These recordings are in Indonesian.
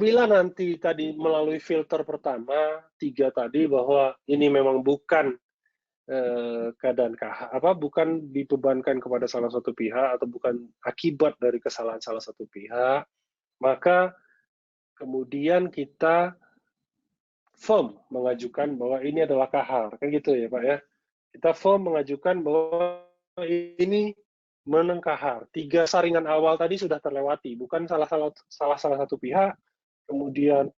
apabila nanti tadi melalui filter pertama, 3 tadi, bahwa ini memang bukan keadaan bukan dibebankan kepada salah satu pihak atau bukan akibat dari kesalahan salah satu pihak, maka kemudian kita firm mengajukan bahwa ini adalah kahar, kan gitu ya Pak ya. Kita firm mengajukan bahwa ini menengkahar. 3 saringan awal tadi sudah terlewati, bukan salah satu pihak, kemudian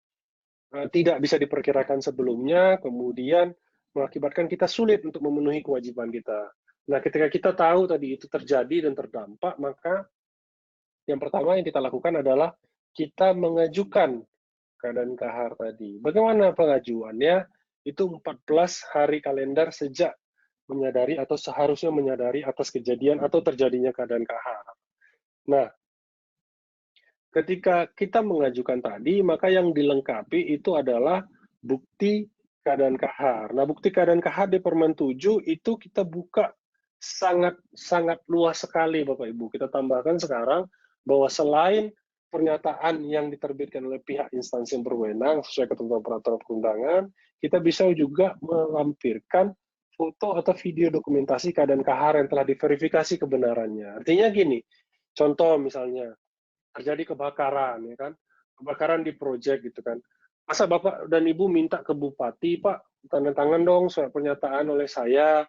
tidak bisa diperkirakan sebelumnya, kemudian mengakibatkan kita sulit untuk memenuhi kewajiban kita. Nah, ketika kita tahu tadi itu terjadi dan terdampak, maka yang pertama yang kita lakukan adalah kita mengajukan keadaan kahar tadi. Bagaimana pengajuannya? Itu 14 hari kalender sejak menyadari atau seharusnya menyadari atas kejadian atau terjadinya keadaan kahar. Nah, ketika kita mengajukan tadi, maka yang dilengkapi itu adalah bukti keadaan kahar. Nah, bukti keadaan kahar di Permen 7 itu kita buka sangat luas sekali, Bapak Ibu. Kita tambahkan sekarang bahwa selain pernyataan yang diterbitkan oleh pihak instansi yang berwenang sesuai ketentuan peraturan perundangan, kita bisa juga melampirkan foto atau video dokumentasi keadaan kahar yang telah diverifikasi kebenarannya. Artinya gini, contoh misalnya, terjadi kebakaran, ya kan? Kebakaran di proyek gitu kan. Masa Bapak dan Ibu minta ke Bupati, Pak, tanda tangan dong surat pernyataan oleh saya,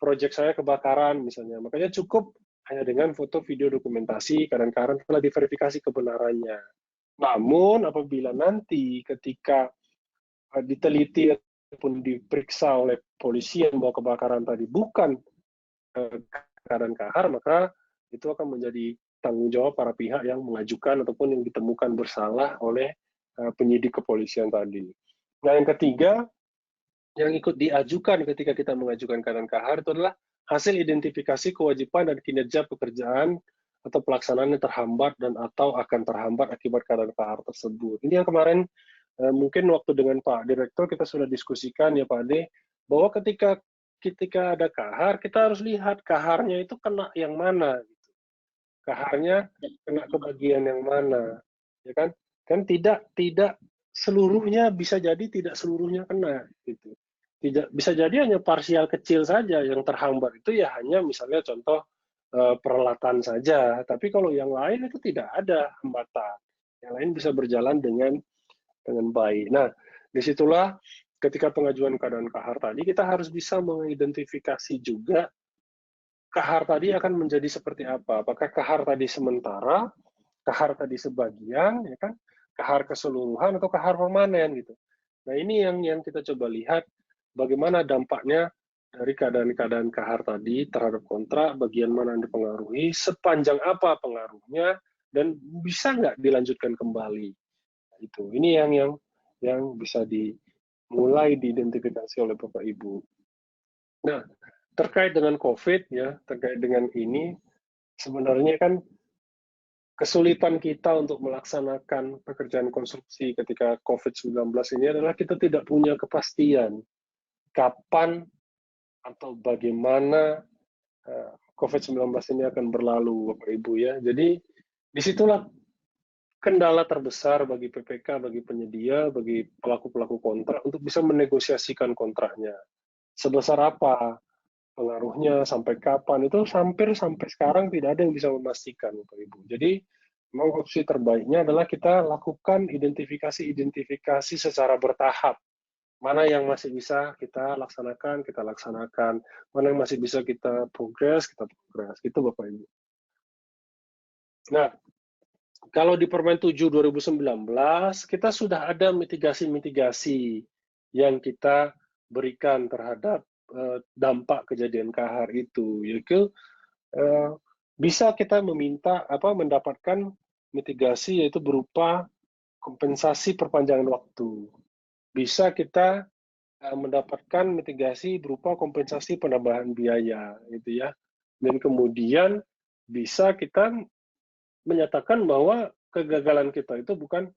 proyek saya kebakaran misalnya. Makanya cukup hanya dengan foto video dokumentasi keadaan telah diverifikasi kebenarannya. Namun apabila nanti ketika diteliti ataupun diperiksa oleh polisi yang bahwa kebakaran tadi bukan keadaan kahar, maka itu akan menjadi tanggung jawab para pihak yang mengajukan ataupun yang ditemukan bersalah oleh penyidik kepolisian tadi. Nah, yang ketiga, yang ikut diajukan ketika kita mengajukan keadaan kahar itu adalah hasil identifikasi kewajiban dan kinerja pekerjaan atau pelaksanaan yang terhambat dan atau akan terhambat akibat keadaan kahar tersebut. Ini yang kemarin mungkin waktu dengan Pak Direktur kita sudah diskusikan ya Pak Ade, bahwa ketika ada kahar, kita harus lihat kaharnya itu kena yang mana. Kaharnya kena ke bagian yang mana, ya kan? Kan tidak seluruhnya, bisa jadi tidak seluruhnya kena, gitu. Tidak bisa jadi hanya parsial kecil saja yang terhambat, itu ya hanya misalnya contoh peralatan saja. Tapi kalau yang lain itu tidak ada hambatan, yang lain bisa berjalan dengan baik. Nah, disitulah ketika pengajuan keadaan kahar tadi kita harus bisa mengidentifikasi juga kahar tadi akan menjadi seperti apa. Apakah kahar tadi sementara, kahar tadi sebagian, ya kan, kahar keseluruhan atau kahar permanen gitu. Nah, ini yang kita coba lihat bagaimana dampaknya dari keadaan-keadaan kahar tadi terhadap kontrak, bagian mana yang dipengaruhi, sepanjang apa pengaruhnya, dan bisa nggak dilanjutkan kembali. Nah, itu ini yang bisa dimulai diidentifikasi oleh Bapak Ibu. Nah, terkait dengan COVID ya, terkait dengan ini sebenarnya kan kesulitan kita untuk melaksanakan pekerjaan konstruksi ketika COVID-19 ini adalah kita tidak punya kepastian kapan atau bagaimana COVID-19 ini akan berlalu, Bapak Ibu ya. Jadi disitulah kendala terbesar bagi PPK, bagi penyedia, bagi pelaku-pelaku kontrak untuk bisa menegosiasikan kontraknya. Sebesar apa pengaruhnya, sampai kapan, itu hampir sampai sekarang tidak ada yang bisa memastikan, Bapak Ibu. Jadi memang opsi terbaiknya adalah kita lakukan identifikasi secara bertahap. Mana yang masih bisa kita laksanakan, mana yang masih bisa kita progres. Itu Bapak Ibu. Nah, kalau di Permen 7 2019, kita sudah ada mitigasi-mitigasi yang kita berikan terhadap dampak kejadian kahar itu, yaitu bisa kita mendapatkan mitigasi yaitu berupa kompensasi perpanjangan waktu. Bisa kita mendapatkan mitigasi berupa kompensasi penambahan biaya, gitu ya. Dan kemudian bisa kita menyatakan bahwa kegagalan kita itu bukan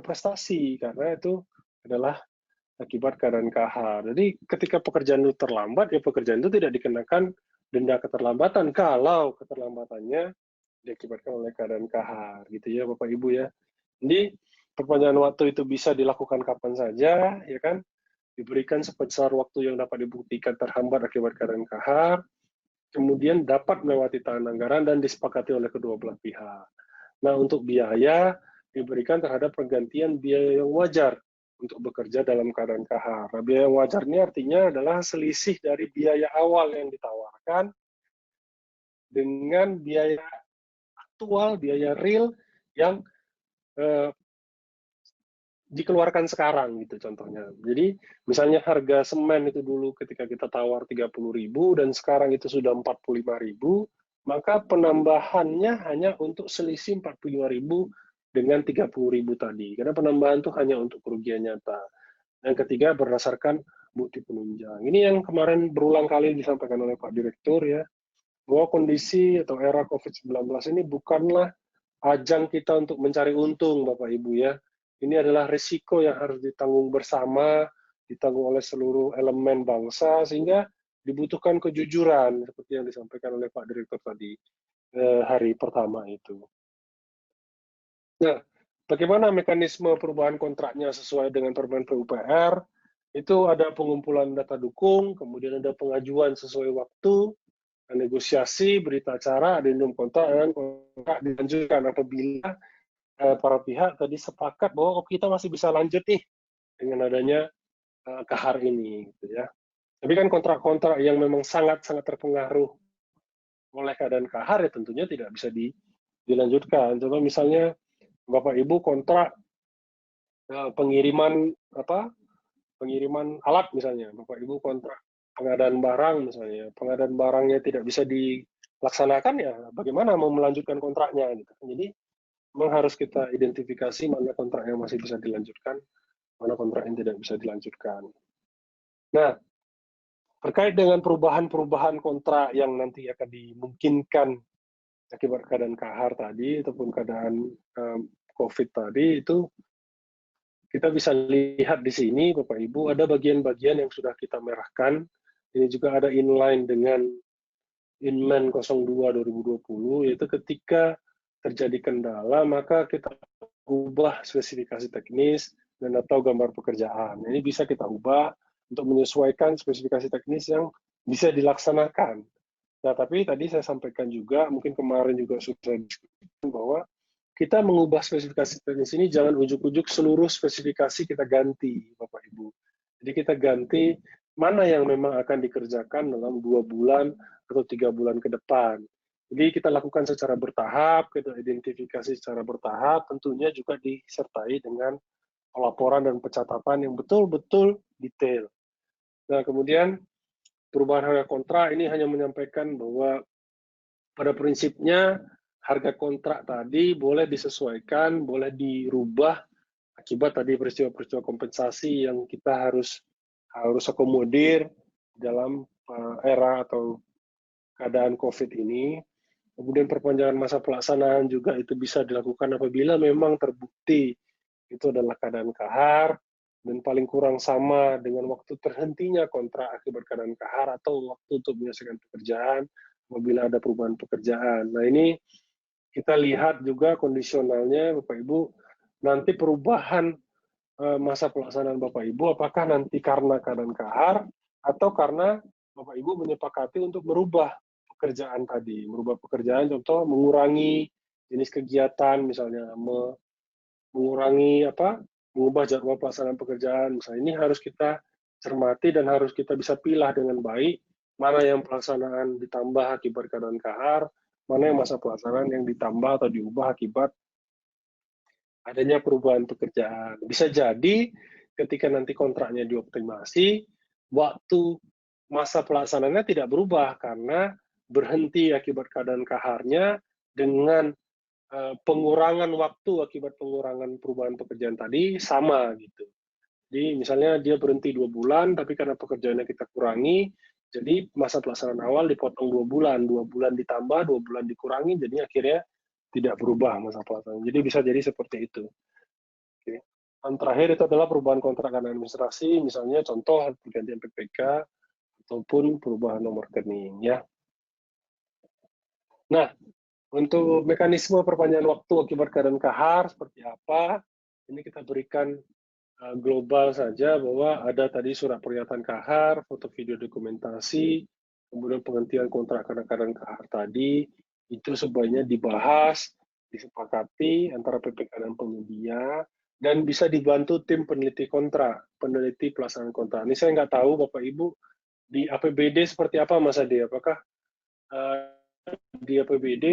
prestasi, karena itu adalah akibat keadaan kahar. Jadi ketika pekerjaan itu terlambat, ya pekerjaan itu tidak dikenakan denda keterlambatan kalau keterlambatannya diakibatkan oleh keadaan kahar, gitu ya Bapak Ibu ya. Jadi perpanjangan waktu itu bisa dilakukan kapan saja, ya kan? Diberikan sebesar waktu yang dapat dibuktikan terhambat akibat keadaan kahar, kemudian dapat melewati tahanan anggaran dan disepakati oleh kedua belah pihak. Nah, untuk biaya diberikan terhadap pergantian biaya yang wajar untuk bekerja dalam keadaan kahar. Nah, biaya yang wajar ini artinya adalah selisih dari biaya awal yang ditawarkan dengan biaya aktual, biaya real yang eh, dikeluarkan sekarang gitu contohnya. Jadi misalnya harga semen itu dulu ketika kita tawar 30.000 dan sekarang itu sudah 45.000, maka penambahannya hanya untuk selisih 45.000 dengan 30.000 tadi. Karena penambahan itu hanya untuk kerugian nyata. Yang ketiga berdasarkan bukti penunjang. Ini yang kemarin berulang kali disampaikan oleh Pak Direktur ya, bahwa kondisi atau era COVID-19 ini bukanlah ajang kita untuk mencari untung, Bapak Ibu ya. Ini adalah risiko yang harus ditanggung bersama, ditanggung oleh seluruh elemen bangsa, sehingga dibutuhkan kejujuran, seperti yang disampaikan oleh Pak Direktur tadi, hari pertama itu. Nah, bagaimana mekanisme perubahan kontraknya sesuai dengan Permen PUPR? Itu ada pengumpulan data dukung, kemudian ada pengajuan sesuai waktu, negosiasi, berita acara, adendum kontrak, dan kontrak dilanjutkan apabila para pihak tadi sepakat bahwa oh, kita masih bisa lanjut nih dengan adanya kahar ini, gitu ya. Tapi kan kontrak-kontrak yang memang sangat-sangat terpengaruh oleh keadaan kahar ya tentunya tidak bisa dilanjutkan. Coba misalnya Bapak Ibu kontrak pengiriman pengiriman alat misalnya, Bapak Ibu kontrak pengadaan barang misalnya, pengadaan barangnya tidak bisa dilaksanakan ya bagaimana mau melanjutkan kontraknya gitu. Jadi memang harus kita identifikasi mana kontrak yang masih bisa dilanjutkan, mana kontrak yang tidak bisa dilanjutkan. Nah, terkait dengan perubahan-perubahan kontrak yang nanti akan dimungkinkan akibat keadaan kahar tadi ataupun keadaan COVID tadi, itu kita bisa lihat di sini, Bapak Ibu, ada bagian-bagian yang sudah kita merahkan. Ini juga ada inline dengan Inmen 02 2020, yaitu ketika terjadi kendala, maka kita ubah spesifikasi teknis dan atau gambar pekerjaan. Ini bisa kita ubah untuk menyesuaikan spesifikasi teknis yang bisa dilaksanakan. Nah, tapi tadi saya sampaikan juga, mungkin kemarin juga sudah diskusikan bahwa kita mengubah spesifikasi teknis ini jangan ujuk-ujuk seluruh spesifikasi kita ganti, Bapak Ibu. Jadi kita ganti mana yang memang akan dikerjakan dalam 2 bulan atau 3 bulan ke depan. Jadi kita lakukan secara bertahap, kita identifikasi secara bertahap, tentunya juga disertai dengan pelaporan dan pencatatan yang betul-betul detail. Nah, kemudian perubahan harga kontrak ini hanya menyampaikan bahwa pada prinsipnya harga kontrak tadi boleh disesuaikan, boleh dirubah akibat tadi peristiwa-peristiwa kompensasi yang kita harus akomodir dalam era atau keadaan COVID ini. Kemudian perpanjangan masa pelaksanaan juga itu bisa dilakukan apabila memang terbukti itu adalah keadaan kahar dan paling kurang sama dengan waktu terhentinya kontrak akibat keadaan kahar atau waktu untuk menyelesaikan pekerjaan apabila ada perubahan pekerjaan. Nah, ini kita lihat juga kondisionalnya Bapak Ibu, nanti perubahan masa pelaksanaan Bapak Ibu apakah nanti karena keadaan kahar atau karena Bapak Ibu menyepakati untuk merubah pekerjaan tadi, merubah pekerjaan, contoh mengurangi jenis kegiatan, misalnya mengurangi mengubah jadwal pelaksanaan pekerjaan. Misalnya ini harus kita cermati dan harus kita bisa pilah dengan baik mana yang pelaksanaan ditambah akibat keadaan kahar, mana yang masa pelaksanaan yang ditambah atau diubah akibat adanya perubahan pekerjaan. Bisa jadi ketika nanti kontraknya dioptimasi, waktu masa pelaksanaannya tidak berubah karena berhenti akibat keadaan kaharnya dengan pengurangan waktu akibat pengurangan perubahan pekerjaan tadi sama gitu. Jadi misalnya dia berhenti 2 bulan, tapi karena pekerjaannya kita kurangi, jadi masa pelaksanaan awal dipotong 2 bulan, 2 bulan ditambah, 2 bulan dikurangi, jadi akhirnya tidak berubah masa pelaksanaan. Jadi bisa jadi seperti itu. Oke. Dan terakhir itu adalah perubahan kontrak dan administrasi, misalnya contoh pergantian PPK ataupun perubahan nomor rekening ya. Nah, untuk mekanisme perpanjangan waktu akibat keadaan kahar seperti apa? ini kita berikan global saja bahwa ada tadi surat pernyataan kahar, foto video dokumentasi, kemudian penghentian kontrak kadang-kadang kahar tadi, itu sebaiknya dibahas, disepakati antara PPK dan penyedia, dan bisa dibantu tim peneliti kontrak, peneliti pelaksanaan kontrak. Ini saya nggak tahu Bapak Ibu di APBD seperti apa Mas Adi, apakah di APBD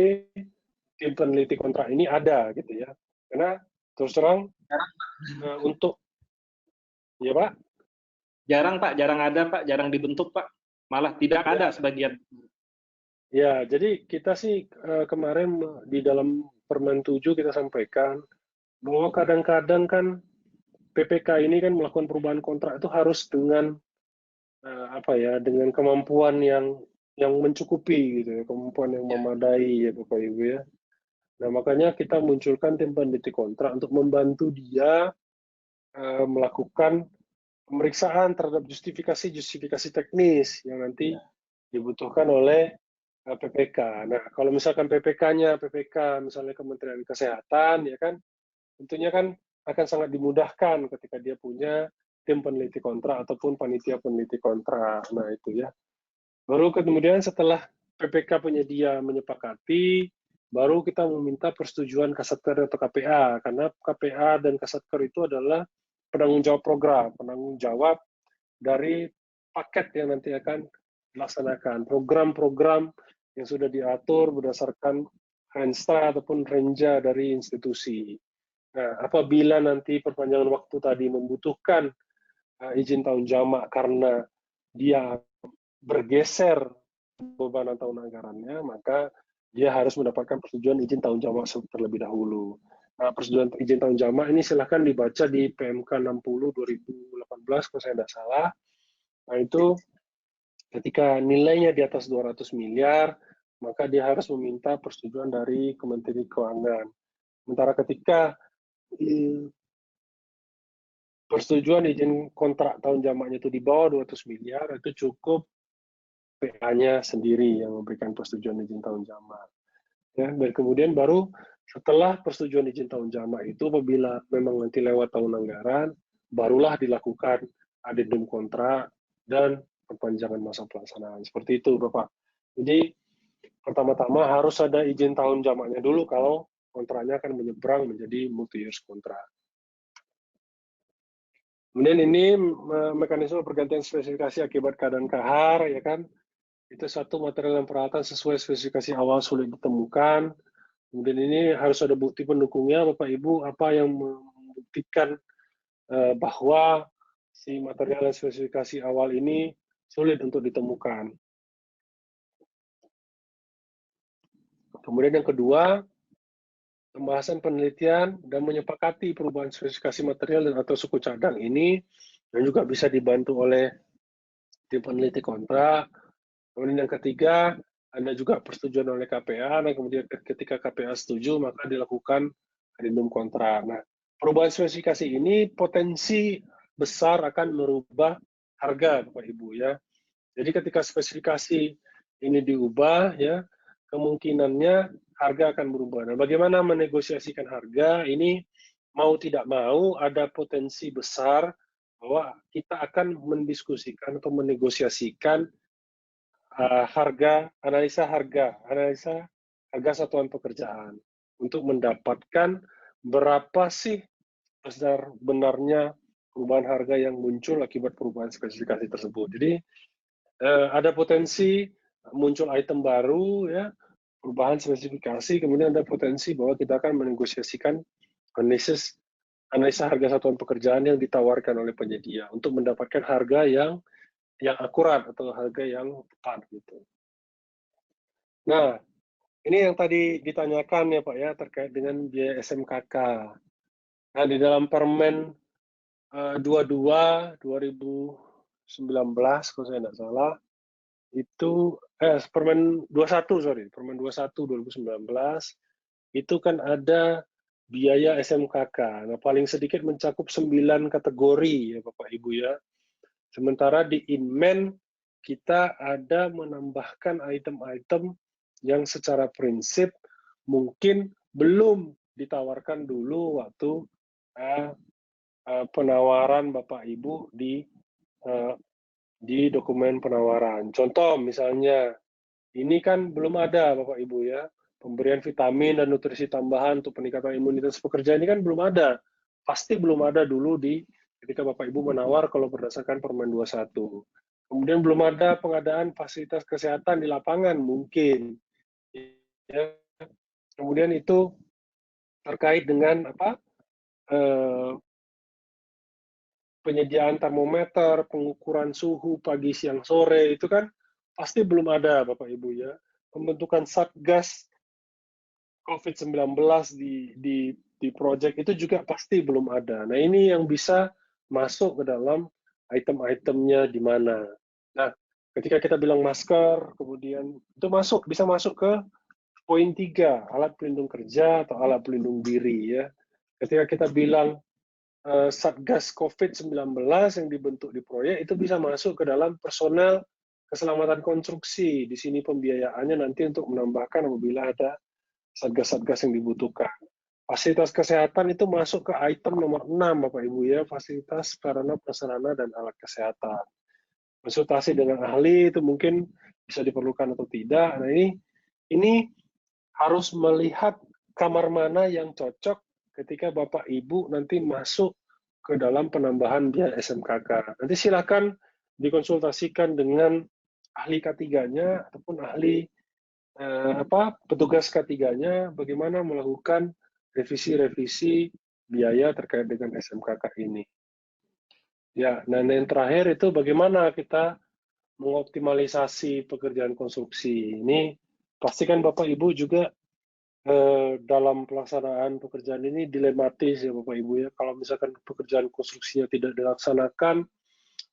tim peneliti kontrak ini ada gitu ya? Karena terus terang untuk ya Pak. Jarang Pak, jarang ada Pak, jarang dibentuk Pak. Malah tidak ada Ya, sebagian. ya, jadi kita sih kemarin di dalam Permen 7 kita sampaikan bahwa kadang-kadang kan PPK ini kan melakukan perubahan kontrak itu harus dengan apa ya, dengan kemampuan yang mencukupi gitu ya, kemampuan yang memadai ya Bapak Ibu ya. Nah, makanya kita munculkan tim peneliti kontrak untuk membantu dia melakukan pemeriksaan terhadap justifikasi teknis yang nanti dibutuhkan oleh PPK. Nah, kalau misalkan PPK-nya PPK misalnya Kementerian Kesehatan, ya kan, tentunya kan akan sangat dimudahkan ketika dia punya tim peneliti kontrak ataupun panitia peneliti kontrak. Nah, itu ya. Baru kemudian setelah PPK penyedia menyepakati, baru kita meminta persetujuan Kasatker atau KPA, karena KPA dan Kasatker itu adalah penanggung jawab program, penanggung jawab dari paket yang nanti akan dilaksanakan. Program-program yang sudah diatur berdasarkan Rensta ataupun Renja dari institusi. Nah, apabila nanti perpanjangan waktu tadi membutuhkan izin tahun jamak karena dia bergeser beban tahun anggarannya, maka dia harus mendapatkan persetujuan izin tahun jamak terlebih dahulu. Nah, persetujuan izin tahun jamak ini silahkan dibaca di PMK 60 2018 kalau saya tidak salah. Nah, itu ketika nilainya di atas 200 miliar, maka dia harus meminta persetujuan dari Kementerian Keuangan. Sementara ketika persetujuan izin kontrak tahun jamaknya itu di bawah 200 miliar, itu cukup PA-nya sendiri yang memberikan persetujuan izin tahun jamak. Ya, dan kemudian baru setelah persetujuan izin tahun jamak itu, apabila memang nanti lewat tahun anggaran, barulah dilakukan adendum kontrak dan perpanjangan masa pelaksanaan. Seperti itu, Bapak. Jadi, pertama-tama harus ada izin tahun jamaknya dulu kalau kontraknya akan menyeberang menjadi multi-years kontrak. Kemudian ini mekanisme pergantian spesifikasi akibat keadaan kahar, ya kan? Itu satu, material dan peralatan sesuai spesifikasi awal sulit ditemukan. Kemudian ini harus ada bukti pendukungnya, Bapak Ibu, apa yang membuktikan bahwa si material dan spesifikasi awal ini sulit untuk ditemukan. Kemudian yang kedua, pembahasan penelitian dan menyepakati perubahan spesifikasi material dan atau suku cadang ini, dan juga bisa dibantu oleh tim peneliti kontrak. Kemudian yang ketiga, ada juga persetujuan oleh KPA, dan kemudian ketika KPA setuju, maka dilakukan adendum kontrak. Nah, perubahan spesifikasi ini potensi besar akan merubah harga, Bapak Ibu ya. Jadi ketika spesifikasi ini diubah, ya, kemungkinannya harga akan berubah. Nah, bagaimana menegosiasikan harga ini, mau tidak mau ada potensi besar bahwa kita akan mendiskusikan atau menegosiasikan analisa harga satuan pekerjaan untuk mendapatkan berapa sih benarnya perubahan harga yang muncul akibat perubahan spesifikasi tersebut. Jadi ada potensi muncul item baru ya, perubahan spesifikasi, kemudian ada potensi bahwa kita akan menegosiasikan analisa harga satuan pekerjaan yang ditawarkan oleh penyedia untuk mendapatkan harga yang akurat atau harga yang tepat gitu. Nah, ini yang tadi ditanyakan ya Pak ya, terkait dengan biaya SMKK. Nah, di dalam Permen 22 2019 kalau saya tidak salah, itu Permen 21 sorry, Permen 21 2019 itu kan ada biaya SMKK. Nah, paling sedikit mencakup 9 kategori ya Bapak Ibu ya. Sementara di Inmen kita ada menambahkan item-item yang secara prinsip mungkin belum ditawarkan dulu waktu penawaran Bapak Ibu di dokumen penawaran. Contoh misalnya, ini kan belum ada Bapak Ibu ya, pemberian vitamin dan nutrisi tambahan untuk peningkatan imunitas pekerja ini kan belum ada. Pasti belum ada dulu ketika Bapak Ibu menawar kalau berdasarkan Permen 21. Kemudian belum ada pengadaan fasilitas kesehatan di lapangan mungkin. Ya. Kemudian itu terkait dengan penyediaan termometer, pengukuran suhu pagi, siang, sore, itu kan pasti belum ada, Bapak Ibu ya. Pembentukan Satgas COVID-19 di proyek itu juga pasti belum ada. Nah, ini yang bisa masuk ke dalam item-itemnya di mana. Nah, ketika kita bilang masker, kemudian itu bisa masuk ke poin 3, alat pelindung kerja atau alat pelindung diri ya. Ketika kita bilang Satgas COVID-19 yang dibentuk di proyek itu bisa masuk ke dalam personel keselamatan konstruksi. Di sini pembiayaannya nanti untuk menambahkan apabila ada satgas-satgas yang dibutuhkan. Fasilitas kesehatan itu masuk ke item nomor 6, Bapak Ibu ya, fasilitas sarana prasarana dan alat kesehatan. Konsultasi dengan ahli itu mungkin bisa diperlukan atau tidak. Nah, ini harus melihat kamar mana yang cocok ketika Bapak Ibu nanti masuk ke dalam penambahan biaya SMKK. Nanti silakan dikonsultasikan dengan ahli K3-nya ataupun ahli petugas K3-nya bagaimana melakukan revisi-revisi biaya terkait dengan SMKK ini. Ya, nah yang terakhir itu bagaimana kita mengoptimalisasi pekerjaan konstruksi. Ini pastikan Bapak Ibu juga dalam pelaksanaan pekerjaan ini dilematis ya Bapak Ibu ya. Kalau misalkan pekerjaan konstruksinya tidak dilaksanakan,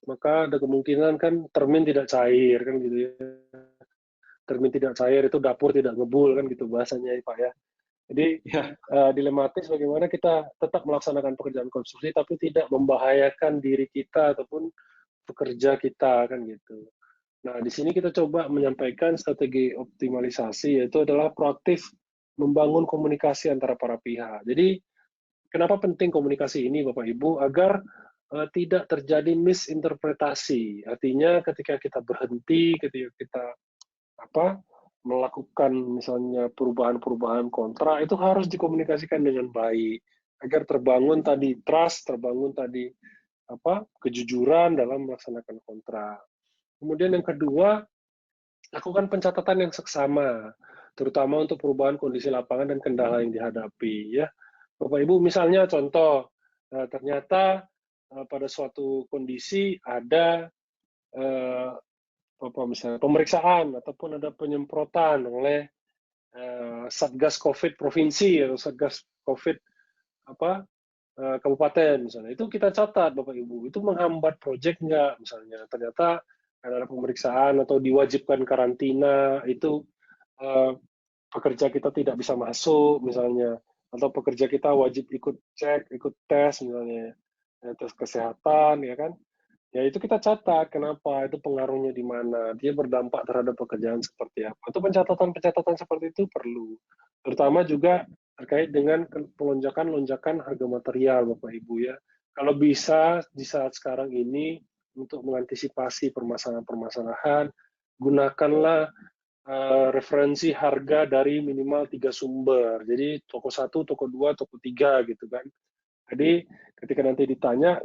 maka ada kemungkinan kan termin tidak cair kan gitu ya. Termin tidak cair itu dapur tidak ngebul kan gitu bahasanya ya Pak ya. Jadi dilematis bagaimana kita tetap melaksanakan pekerjaan konstruksi tapi tidak membahayakan diri kita ataupun pekerja kita kan gitu. Nah, di sini kita coba menyampaikan strategi optimalisasi, yaitu adalah proaktif membangun komunikasi antara para pihak. Jadi, kenapa penting komunikasi ini, Bapak Ibu? Agar tidak terjadi misinterpretasi. Artinya, ketika kita berhenti, ketika kita melakukan misalnya perubahan-perubahan kontrak, itu harus dikomunikasikan dengan baik. Agar terbangun tadi trust, terbangun tadi kejujuran dalam melaksanakan kontrak. Kemudian yang kedua, lakukan pencatatan yang seksama, terutama untuk perubahan kondisi lapangan dan kendala yang dihadapi. Ya, Bapak Ibu, misalnya contoh, ternyata pada suatu kondisi ada misalnya pemeriksaan ataupun ada penyemprotan oleh Satgas COVID provinsi atau Satgas COVID kabupaten misalnya. Itu kita catat Bapak Ibu. Itu menghambat proyek nggak misalnya. Ternyata ada pemeriksaan atau diwajibkan karantina, itu pekerja kita tidak bisa masuk misalnya, atau pekerja kita wajib ikut cek, ikut tes misalnya, tes kesehatan ya kan. Ya itu kita catat kenapa, itu pengaruhnya di mana, dia berdampak terhadap pekerjaan seperti apa. Itu pencatatan-pencatatan seperti itu perlu. Terutama juga terkait dengan lonjakan-lonjakan harga material Bapak Ibu ya. Kalau bisa di saat sekarang ini untuk mengantisipasi permasalahan-permasalahan, gunakanlah referensi harga dari minimal 3 sumber. Jadi toko 1, toko 2, toko 3 gitu kan. Jadi ketika nanti ditanya,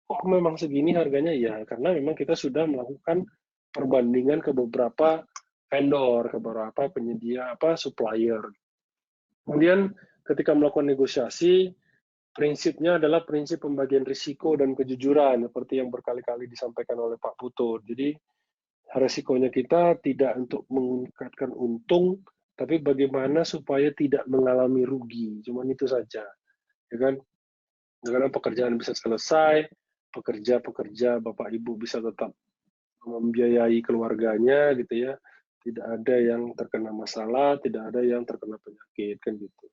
kok memang segini harganya? Ya, karena memang kita sudah melakukan perbandingan ke beberapa vendor, ke beberapa penyedia supplier. Kemudian ketika melakukan negosiasi, prinsipnya adalah prinsip pembagian risiko dan kejujuran, seperti yang berkali-kali disampaikan oleh Pak Putu. Jadi resikonya kita tidak untuk meningkatkan untung, tapi bagaimana supaya tidak mengalami rugi. Cuman itu saja, ya kan? Bagaimana pekerjaan bisa selesai, pekerja-pekerja Bapak Ibu bisa tetap membiayai keluarganya, gitu ya. Tidak ada yang terkena masalah, tidak ada yang terkena penyakit, kan gitu.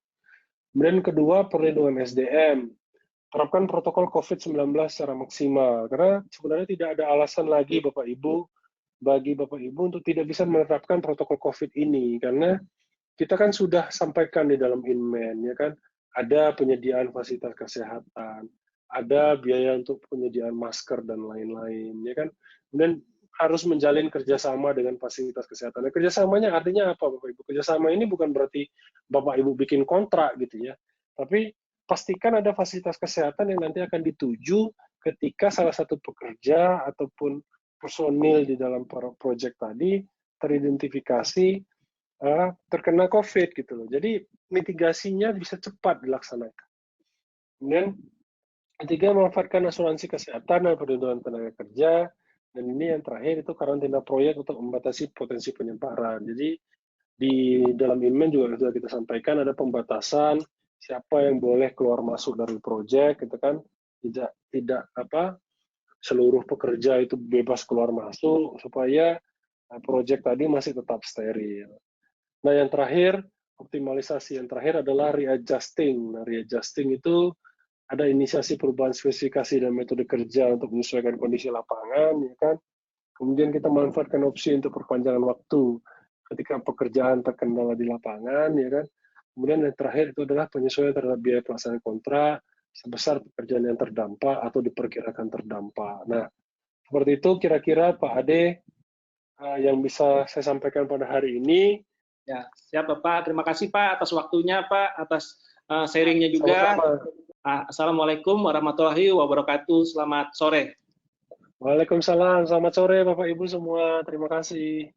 Kemudian kedua, perlindungan SDM. Terapkan protokol COVID-19 secara maksimal, karena sebenarnya tidak ada alasan lagi bagi Bapak Ibu untuk tidak bisa menerapkan protokol COVID ini, karena kita kan sudah sampaikan di dalam Inmen, ya kan, ada penyediaan fasilitas kesehatan, ada biaya untuk penyediaan masker dan lain-lain, ya kan? Kemudian harus menjalin kerjasama dengan fasilitas kesehatan. Nah, kerjasamanya artinya apa, Bapak Ibu? Kerjasama ini bukan berarti Bapak Ibu bikin kontrak gitu ya, tapi pastikan ada fasilitas kesehatan yang nanti akan dituju ketika salah satu pekerja ataupun personil di dalam proyek tadi teridentifikasi terkena COVID gitu loh. Jadi mitigasinya bisa cepat dilaksanakan. Kemudian ketiga, memanfaatkan asuransi kesehatan dan perlindungan tenaga kerja. Dan ini yang terakhir itu karantina proyek untuk membatasi potensi penyebaran. Jadi di dalam email juga sudah kita sampaikan ada pembatasan siapa yang boleh keluar masuk dari proyek, gitu kan? Tidak seluruh pekerja itu bebas keluar masuk supaya proyek tadi masih tetap steril. Nah, yang terakhir, optimalisasi yang terakhir adalah readjusting. Nah, readjusting itu ada inisiasi perubahan spesifikasi dan metode kerja untuk menyesuaikan kondisi lapangan, ya kan? Kemudian kita manfaatkan opsi untuk perpanjangan waktu ketika pekerjaan terkendala di lapangan, ya kan? Kemudian yang terakhir itu adalah penyesuaian terhadap biaya pelaksanaan kontrak sebesar pekerjaan yang terdampak atau diperkirakan terdampak. Nah, seperti itu kira-kira Pak Ade yang bisa saya sampaikan pada hari ini. Ya, siap Bapak. Terima kasih Pak atas waktunya Pak, atas sharingnya juga. Sama-sama. Assalamualaikum warahmatullahi wabarakatuh. Selamat sore. Waalaikumsalam. Selamat sore Bapak Ibu semua. Terima kasih.